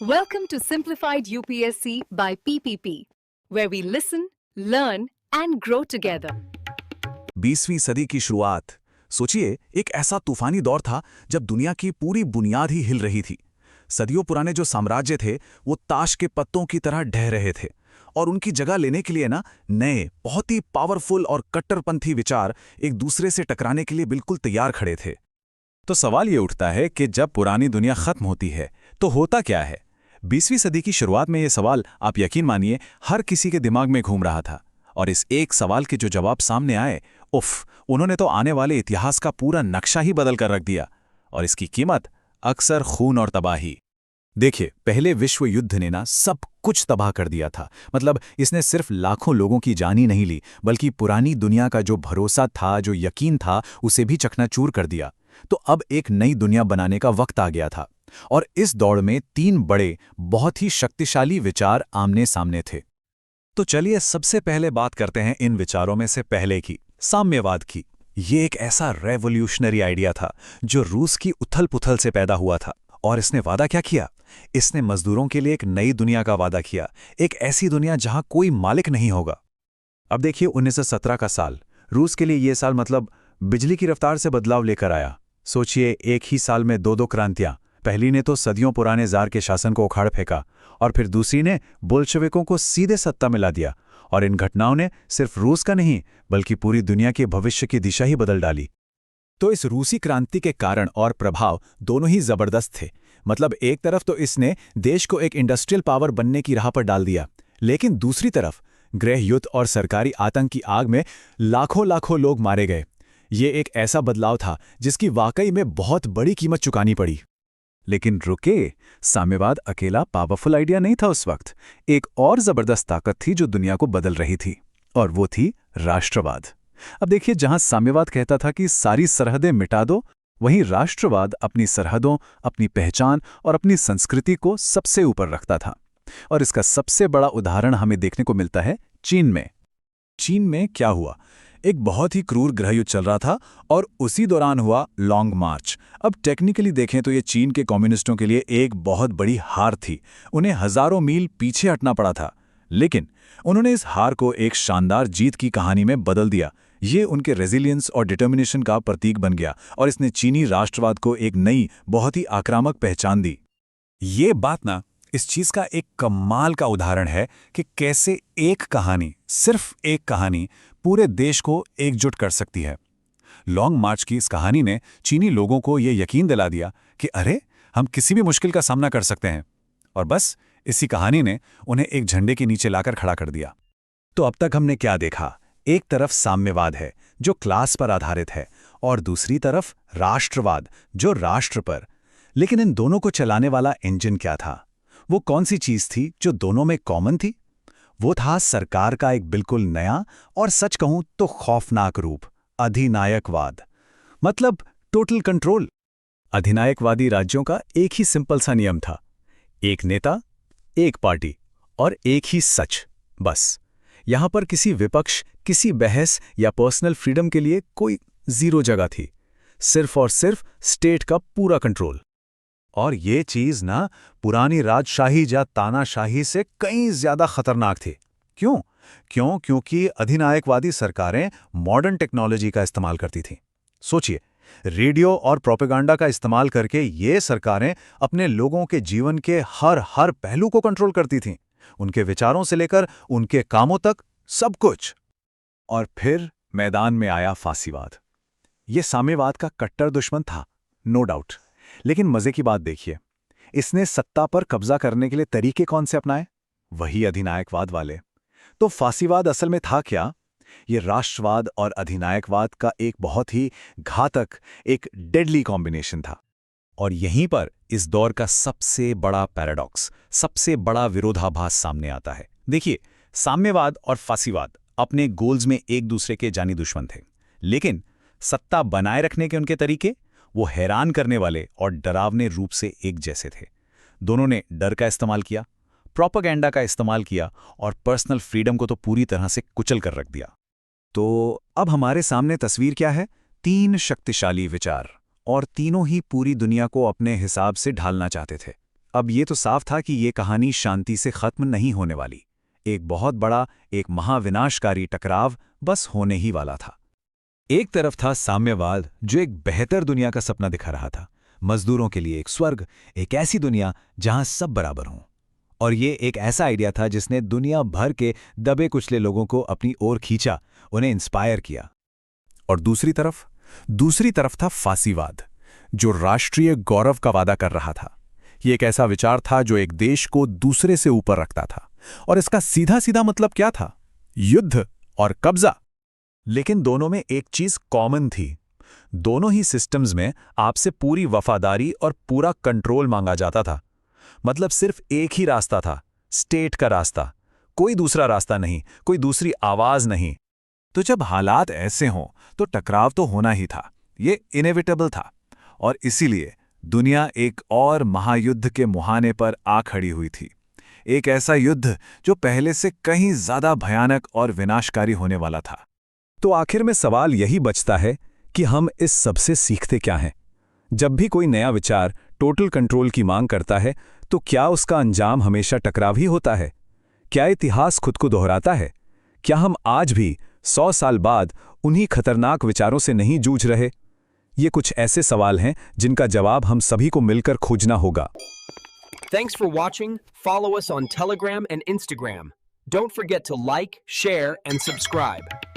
Welcome to Simplified UPSC by PPP, where we listen, learn, and grow together. 20वीं सदी की शुरुआत। सोचिए, एक ऐसा तूफानी दौर था जब दुनिया की पूरी बुनियाद ही हिल रही थी। सदियों पुराने जो साम्राज्य थे वो ताश के पत्तों की तरह ढह रहे थे और उनकी जगह लेने के लिए नए बहुत ही पावरफुल और कट्टरपंथी विचार एक दूसरे से टकराने के लिए बिल्कुल तैयार खड़े थे। तो सवाल ये उठता है कि जब पुरानी दुनिया खत्म होती है तो होता क्या है। 20वीं सदी की शुरुआत में ये सवाल, आप यकीन मानिए, हर किसी के दिमाग में घूम रहा था। और इस एक सवाल के जो जवाब सामने आए, उन्होंने तो आने वाले इतिहास का पूरा नक्शा ही बदल कर रख दिया। और इसकी कीमत अक्सर खून और तबाही। देखिए, पहले विश्व युद्ध ने सब कुछ तबाह कर दिया था। मतलब इसने सिर्फ लाखों लोगों की जान ही नहीं ली, बल्कि पुरानी दुनिया का जो भरोसा था, जो यकीन था, उसे भी चकनाचूर कर दिया। तो अब एक नई दुनिया बनाने का वक्त आ गया था। और इस दौड़ में 3 बड़े, बहुत ही शक्तिशाली विचार आमने सामने थे। तो चलिए सबसे पहले बात करते हैं इन विचारों में से पहले की, साम्यवाद की। ये एक ऐसा रेवोल्यूशनरी आइडिया था जो रूस की उथल-पुथल से पैदा हुआ था। और इसने वादा क्या किया? इसने मजदूरों के लिए एक नई दुनिया का वादा किया, एक ऐसी दुनिया जहां कोई मालिक नहीं होगा। अब देखिए, 1917 का साल रूस के लिए ये साल मतलब बिजली की रफ्तार से बदलाव लेकर आया। सोचिए, एक ही साल में 2 क्रांतियां। पहली ने तो सदियों पुराने जार के शासन को उखाड़ फेंका और फिर दूसरी ने बोल्शेविकों को सीधे सत्ता मिला दिया। और इन घटनाओं ने सिर्फ रूस का नहीं, बल्कि पूरी दुनिया के भविष्य की दिशा ही बदल डाली। तो इस रूसी क्रांति के कारण और प्रभाव दोनों ही जबरदस्त थे। मतलब एक तरफ तो इसने देश को एक इंडस्ट्रियल पावर बनने की राह पर डाल दिया, लेकिन दूसरी तरफ गृह युद्ध और सरकारी आतंक की आग में लाखों लाखों लोग मारे गए। ये एक ऐसा बदलाव था जिसकी वाकई में बहुत बड़ी कीमत चुकानी पड़ी। लेकिन रुके, साम्यवाद अकेला पावरफुल आइडिया नहीं था उस वक्त। एक और जबरदस्त ताकत थी जो दुनिया को बदल रही थी, और वो थी राष्ट्रवाद। अब देखिए, जहां साम्यवाद कहता था कि सारी सरहदें मिटा दो, वहीं राष्ट्रवाद अपनी सरहदों, अपनी पहचान और अपनी संस्कृति को सबसे ऊपर रखता था। और इसका सबसे बड़ा उदाहरण हमें देखने को मिलता है चीन में। चीन में क्या हुआ? एक बहुत ही क्रूर गृहयुद्ध चल रहा था और उसी दौरान हुआ लॉन्ग मार्च। अब टेक्निकली देखें तो ये चीन के कम्युनिस्टों के लिए एक बहुत बड़ी हार थी। उन्हें हजारों मील पीछे हटना पड़ा था, लेकिन उन्होंने इस हार को एक शानदार जीत की कहानी में बदल दिया। ये उनके रेजिलियंस और डिटर्मिनेशन का प्रतीक बन गया और इसने चीनी राष्ट्रवाद को एक नई, बहुत ही आक्रामक पहचान दी। ये बात इस चीज का एक कमाल का उदाहरण है कि कैसे एक कहानी, सिर्फ एक कहानी, पूरे देश को एकजुट कर सकती है। लॉन्ग मार्च की इस कहानी ने चीनी लोगों को ये यकीन दिला दिया कि अरे, हम किसी भी मुश्किल का सामना कर सकते हैं। और बस इसी कहानी ने उन्हें एक झंडे के नीचे लाकर खड़ा कर दिया। तो अब तक हमने क्या देखा? एक तरफ साम्यवाद है जो क्लास पर आधारित है, और दूसरी तरफ राष्ट्रवाद जो राष्ट्र पर। लेकिन इन दोनों को चलाने वाला इंजन क्या था? वो कौन सी चीज थी जो दोनों में कॉमन थी? वो था सरकार का एक बिल्कुल नया और सच कहूं तो खौफनाक रूप, अधिनायकवाद। मतलब टोटल कंट्रोल। अधिनायकवादी राज्यों का एक ही सिंपल सा नियम था, एक नेता, एक पार्टी और एक ही सच, बस। यहां पर किसी विपक्ष, किसी बहस या पर्सनल फ्रीडम के लिए कोई जीरो जगह थी। सिर्फ और सिर्फ स्टेट का पूरा कंट्रोल। और ये चीज पुरानी राजशाही या तानाशाही से कहीं ज्यादा खतरनाक थी। क्यों? क्योंकि अधिनायकवादी सरकारें मॉडर्न टेक्नोलॉजी का इस्तेमाल करती थीं। सोचिए, रेडियो और प्रोपेगेंडा का इस्तेमाल करके ये सरकारें अपने लोगों के जीवन के हर पहलू को कंट्रोल करती थीं, उनके विचारों से लेकर उनके कामों तक, सब कुछ। और फिर मैदान में आया फासीवाद। ये साम्यवाद का कट्टर दुश्मन था, नो डाउट। लेकिन मजे की बात देखिए, इसने सत्ता पर कब्जा करने के लिए तरीके कौन से अपनाए? वही अधिनायकवाद वाले। तो फासीवाद असल में था क्या? ये राष्ट्रवाद और अधिनायकवाद का एक बहुत ही घातक, एक डेडली कॉम्बिनेशन था। और यहीं पर इस दौर का सबसे बड़ा पैराडॉक्स, सबसे बड़ा विरोधाभास सामने आता है। देखिए, साम्यवाद और फासीवाद अपने गोल्स में एक दूसरे के जानी दुश्मन थे, लेकिन सत्ता बनाए रखने के उनके तरीके वो हैरान करने वाले और डरावने रूप से एक जैसे थे। दोनों ने डर का इस्तेमाल किया, प्रोपेगेंडा का इस्तेमाल किया और पर्सनल फ्रीडम को तो पूरी तरह से कुचल कर रख दिया। तो अब हमारे सामने तस्वीर क्या है? 3 शक्तिशाली विचार, और तीनों ही पूरी दुनिया को अपने हिसाब से ढालना चाहते थे। अब ये तो साफ था कि ये कहानी शांति से खत्म नहीं होने वाली। एक बहुत बड़ा, एक महाविनाशकारी टकराव बस होने ही वाला था। एक तरफ था साम्यवाद, जो एक बेहतर दुनिया का सपना दिखा रहा था, मजदूरों के लिए एक स्वर्ग, एक ऐसी दुनिया जहां सब बराबर हों। और ये एक ऐसा आइडिया था जिसने दुनिया भर के दबे कुचले लोगों को अपनी ओर खींचा, उन्हें इंस्पायर किया। और दूसरी तरफ था फासीवाद, जो राष्ट्रीय गौरव का वादा कर रहा था। ये एक ऐसा विचार था जो एक देश को दूसरे से ऊपर रखता था, और इसका सीधा सीधा मतलब क्या था? युद्ध और कब्जा। लेकिन दोनों में एक चीज कॉमन थी। दोनों ही सिस्टम्स में आपसे पूरी वफादारी और पूरा कंट्रोल मांगा जाता था। मतलब सिर्फ एक ही रास्ता था, स्टेट का रास्ता, कोई दूसरा रास्ता नहीं, कोई दूसरी आवाज नहीं। तो जब हालात ऐसे हों तो टकराव तो होना ही था, ये इनएविटेबल था। और इसीलिए दुनिया एक और महायुद्ध के मुहाने पर आ खड़ी हुई थी। एक ऐसा युद्ध जो पहले से कहीं ज्यादा भयानक और विनाशकारी होने वाला था। तो आखिर में सवाल यही बचता है कि हम इस सबसे सीखते क्या हैं? जब भी कोई नया विचार टोटल कंट्रोल की मांग करता है, तो क्या उसका अंजाम हमेशा टकराव ही होता है? क्या इतिहास खुद को दोहराता है? क्या हम आज भी 100 साल बाद उन्हीं खतरनाक विचारों से नहीं जूझ रहे? ये कुछ ऐसे सवाल हैं जिनका जवाब हम सभी को मिलकर खोजना होगा। Thanks for watching. Follow us on Telegram and Instagram. Don't forget to like, share, and subscribe.